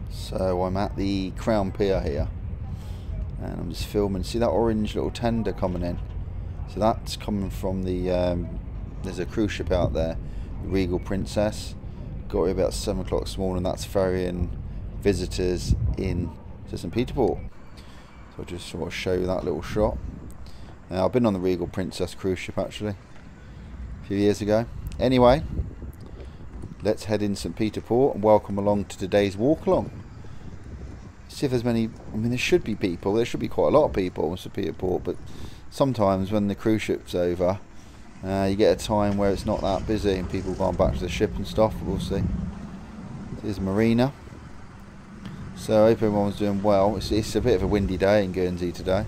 So I'm at the Crown Pier here, and I'm just filming. See that orange little tender coming in? So that's coming from the there's a cruise ship out there, the Regal Princess. Got here about 7 o'clock this morning. That's ferrying visitors in to St. Peter Port. So I'll just sort of show you that little shot. Now, I've been on the Regal Princess cruise ship actually a few years ago. Anyway, let's head in St. Peter Port and welcome along to today's walk along. See if there's many. I mean, there should be people. There should be quite a lot of people in St. Peter Port, but sometimes when the cruise ship's over, you get a time where it's not that busy and people have gone back to the ship and stuff. We'll see. Here's Marina. So I hope everyone's doing well. It's a bit of a windy day in Guernsey today.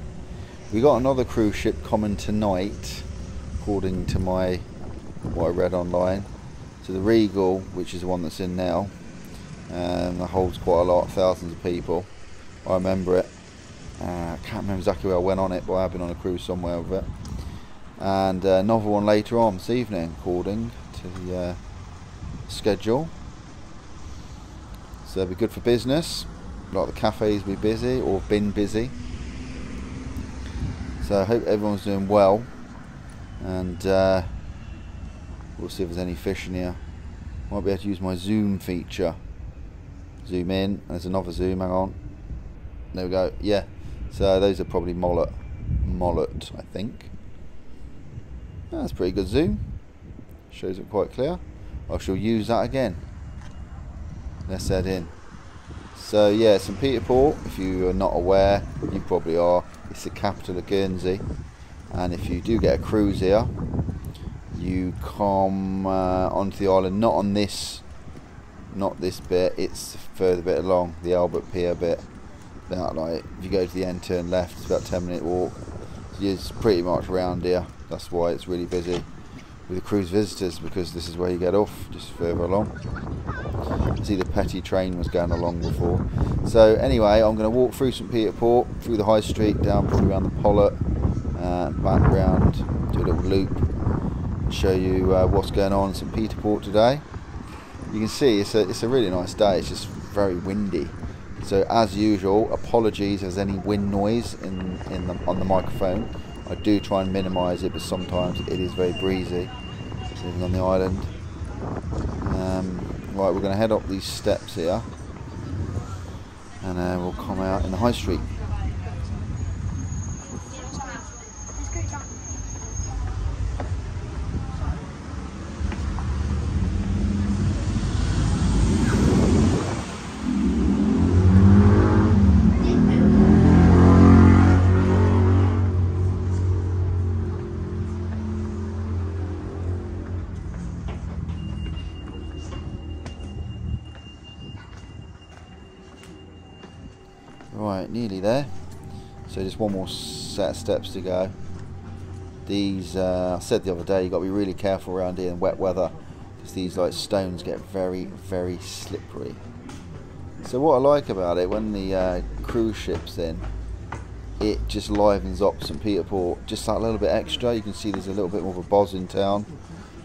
We got another cruise ship coming tonight, according to what I read online. So the Regal, which is the one that's in now, that holds quite a lot, thousands of people. I remember it. I can't remember exactly where I went on it, but I have been on a cruise somewhere with it. And another one later on this evening, according to the schedule. So it'll be good for business. A lot of the cafes will be busy, or have been busy. So I hope everyone's doing well. And we'll see if there's any fish in here. Might be able to use my zoom feature. Zoom in. There's another zoom. Hang on. There we go. Yeah. So those are probably mullet, I think. That's pretty good zoom. Shows it quite clear. I shall use that again. Let's head in. So yeah, St. Peter Port, if you are not aware, you probably are. It's the capital of Guernsey, and if you do get a cruise here, you come onto the island. Not this bit. It's the further bit along, the Albert Pier bit. About like, if you go to the end, turn left. It's about a 10-minute walk. So it's pretty much round here. That's why it's really busy with the cruise visitors, because this is where you get off, just further along. See, the Petty train was going along before. So anyway, I'm going to walk through St. Peter Port, through the high street, down probably around the Pollet, back round, do a little loop, and show you what's going on in St. Peter Port today. You can see it's a really nice day. It's just very windy. So as usual, apologies if there's any wind noise on the microphone. I do try and minimise it, but sometimes it is very breezy living on the island. Right, we're going to head up these steps here, and we'll come out in the high street. Right, nearly there. So just one more set of steps to go. These, I said the other day, you've got to be really careful around here in wet weather, because these like stones get very, very slippery. So what I like about it, when the cruise ship's in, it just livens up St. Peter Port just that little bit extra. You can see there's a little bit more of a buzz in town,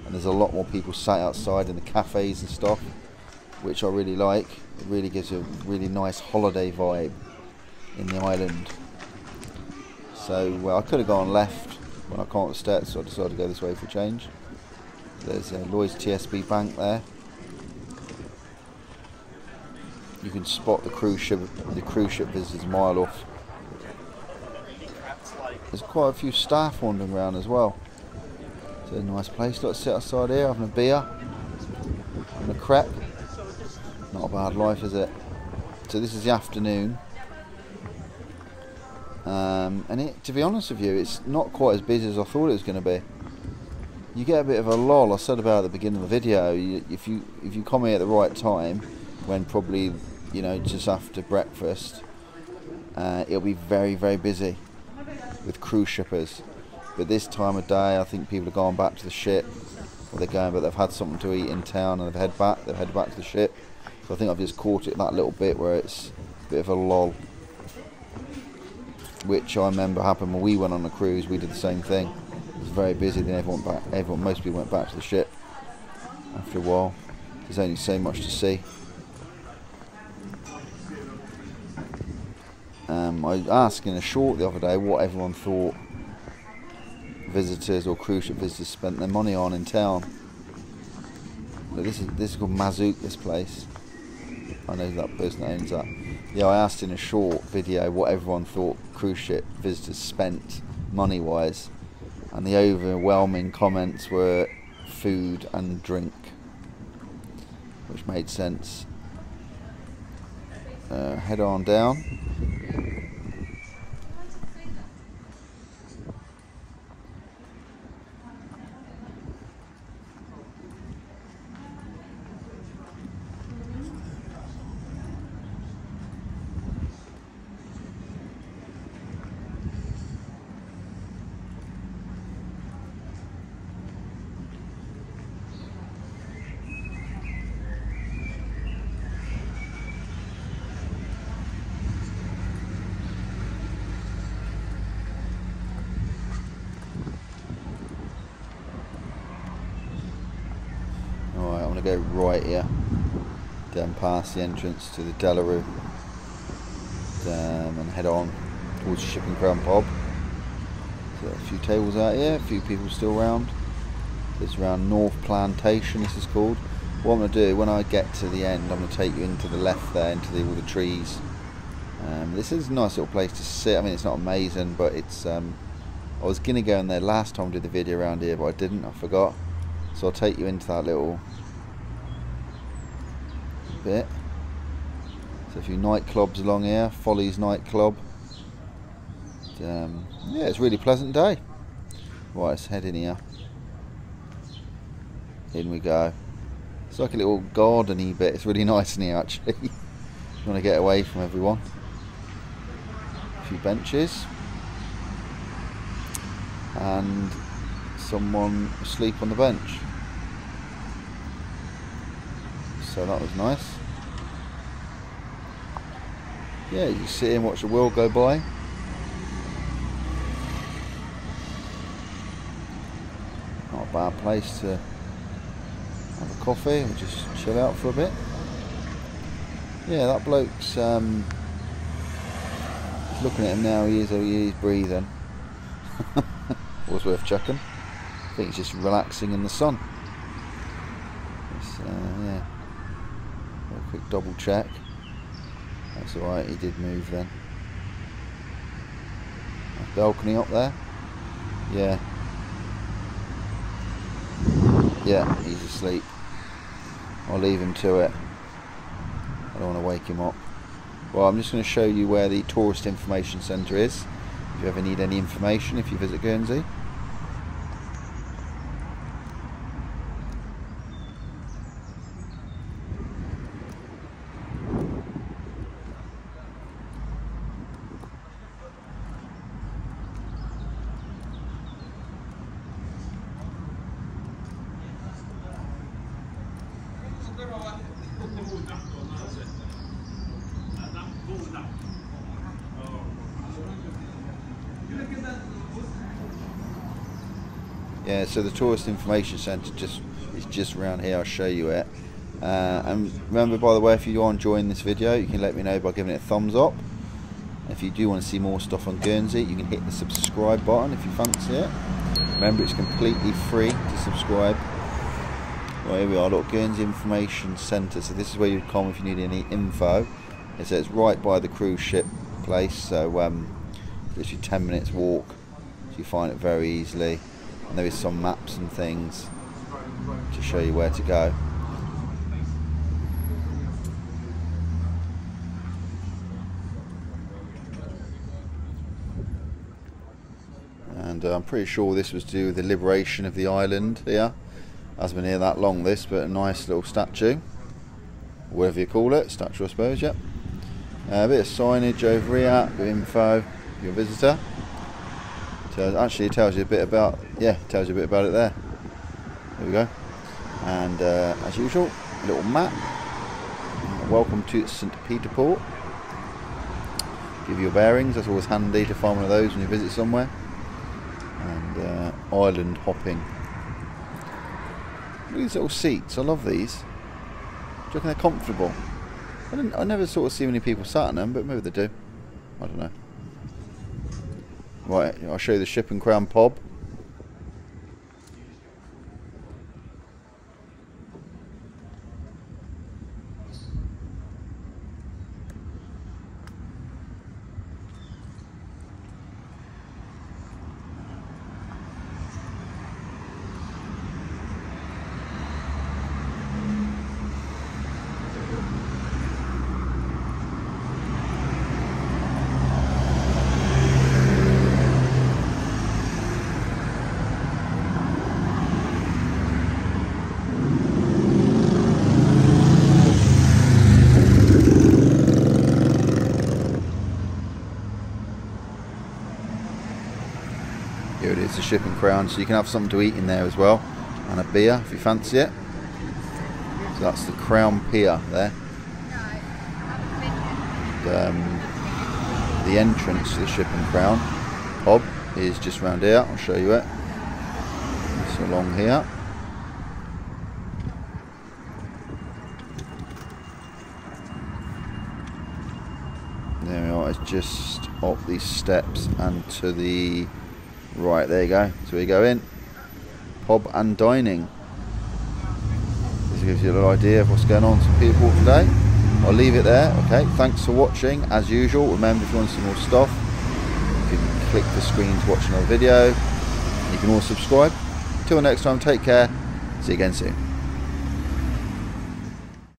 and there's a lot more people sat outside in the cafes and stuff, which I really like. It really gives you a really nice holiday vibe in the island. So I could have gone left when I can't step, so I decided to go this way for a change. There's Lloyd's TSB Bank there. You can spot the cruise ship visitors a mile off. There's quite a few staff wandering around as well. It's a nice place. Let's sit outside here having a beer, having a crepe. Not a bad life, is it? So this is the afternoon. And to be honest with you, it's not quite as busy as I thought it was going to be. You get a bit of a lull. I said about at the beginning of the video, if you come here at the right time, when probably, you know, just after breakfast, it'll be very, very busy with cruise shippers. But this time of day, I think people are going back to the ship, or they're going, but they've had something to eat in town and they've headed back to the ship. So I think I've just caught it that little bit where it's a bit of a lull, which I remember happened when we went on a cruise. We did the same thing. It was very busy, then most people went back to the ship after a while. There's only so much to see. I asked in a short the other day what everyone thought visitors or cruise ship visitors spent their money on in town. But this is called Mazook, this place. I know that person that owns that. Yeah, I asked in a short video what everyone thought cruise ship visitors spent money-wise, and the overwhelming comments were food and drink, which made sense. Head on down. I'm going to go right here, down past the entrance to the Delarue, and head on towards the Ship and Crown pub. So a few tables out here, a few people still around. It's around North Plantation, this is called. What I'm going to do, when I get to the end, I'm going to take you into the left there, into all the trees. This is a nice little place to sit. I mean, it's not amazing, but it's... I was going to go in there last time I did the video around here, but I didn't, I forgot. So I'll take you into that little bit. So a few nightclubs along here, Follies nightclub. Yeah, it's a really pleasant day. Right, let's head in here. In we go. It's like a little garden-y bit. It's really nice in here actually. You want to get away from everyone. A few benches. And someone asleep on the bench. So that was nice. Yeah, you sit here and watch the world go by. Not a bad place to have a coffee and just chill out for a bit. Yeah, that bloke's looking at him now, he is breathing. Was worth checking. I think he's just relaxing in the sun. Yeah. A quick double check. That's alright, he did move then. A balcony up there. Yeah. Yeah, he's asleep. I'll leave him to it. I don't want to wake him up. Well, I'm just going to show you where the Tourist Information Centre is. If you ever need any information, if you visit Guernsey. Yeah, so the Tourist Information Centre is just around here. I'll show you it. And remember, by the way, if you are enjoying this video, you can let me know by giving it a thumbs up. If you do want to see more stuff on Guernsey, you can hit the subscribe button if you fancy it. Remember, it's completely free to subscribe. Well, here we are, look, Guernsey Information Centre. So this is where you'd come if you need any info. It says right by the cruise ship place, so literally 10 minutes walk, so you find it very easily. And there is some maps and things to show you where to go. And I'm pretty sure this was to do with the liberation of the island here. Hasn't been here that long, this, but a nice little statue, whatever you call it, statue I suppose, yep. A bit of signage over here, a bit of info if you're a visitor. Actually, it tells you a bit about, yeah, it tells you a bit about it there. There we go. And as usual, a little map. Welcome to St. Peter Port. Give you your bearings. That's always handy to find one of those when you visit somewhere. And island hopping. Look at these little seats. I love these. Do you reckon they're comfortable? I never sort of see many people sat in them, but maybe they do. I don't know. Right, I'll show you the Ship and Crown pub. Here it is, the Ship and Crown, so you can have something to eat in there as well, and a beer if you fancy it. So that's the Crown Pier there. The entrance to the Ship and Crown pub is just round here. I'll show you it. It's along here. There we are, it's just up these steps and to the right, there you go. So we go in, pub and dining. This gives you a little idea of what's going on to people today. I'll leave it there. Okay, thanks for watching. As usual, remember if you want to see more stuff, you can click the screen to watch another video. You can also subscribe. Till next time, take care. See you again soon.